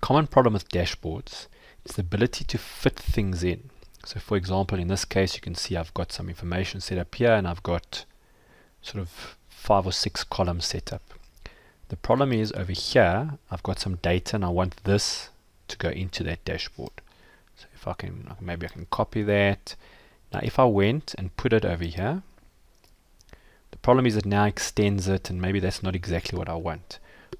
common problem with dashboards is the ability to fit things in. So for example, in this case, you can see I've got some information set up here and I've got sort of 5 or 6 columns set up. The problem is over here, I've got some data and I want this to go into that dashboard. So if I can, maybe I can copy that. Now if I went and put it over here, the problem is it now extends it, and maybe that's not exactly what I want.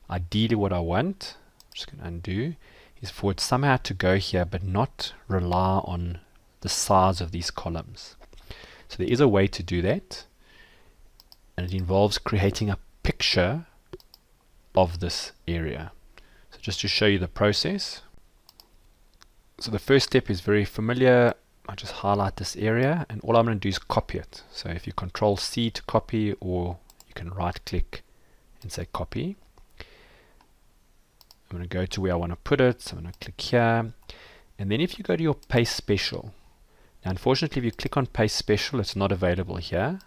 Ideally what I want, I'm just going to undo, is for it somehow to go here but not rely on the size of these columns. So there is a way to do that, and it involves creating a picture of this area. So just to show you the process. So the first step is very familiar. I just highlight this area and all I'm going to do is copy it. So if you Control C to copy, or you can right click and say copy. I'm going to go to where I want to put it, so I'm going to click here, and then if you go to your paste special, now unfortunately if you click on paste special it's not available here,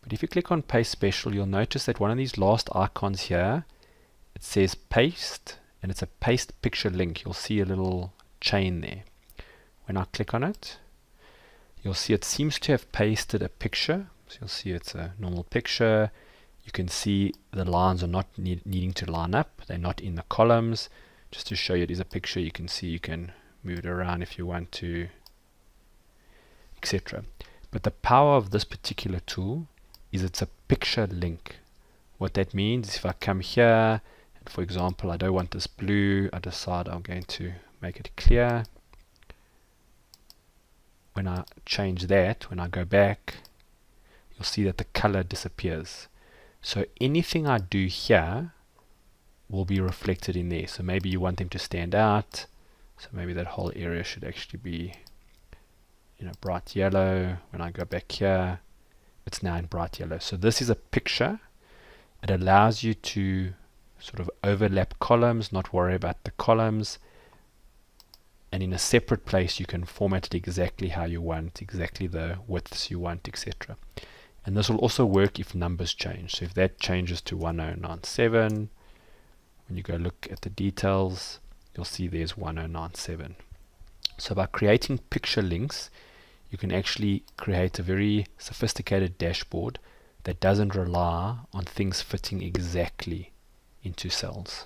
but if you click on paste special you'll notice that one of these last icons here, it says paste, and it's a paste picture link. You'll see a little chain there. When I click on it, you'll see it seems to have pasted a picture. So you'll see it's a normal picture. You can see the lines are not needing to line up. They're not in the columns. Just to show you it is a picture, you can see you can move it around if you want to, etc. But the power of this particular tool is it's a picture link. What that means is if I come here, and for example I don't want this blue, I decide I'm going to make it clear. When I change that, when I go back, you'll see that the color disappears. So anything I do here will be reflected in there. So maybe you want them to stand out. So maybe that whole area should actually be, bright yellow. When I go back here, it's now in bright yellow. So this is a picture. It allows you to sort of overlap columns, not worry about the columns. And in a separate place you can format it exactly how you want, exactly the widths you want, etc. And this will also work if numbers change. So if that changes to 1097, when you go look at the details, you'll see there's 1097. So by creating picture links, you can actually create a very sophisticated dashboard that doesn't rely on things fitting exactly into cells.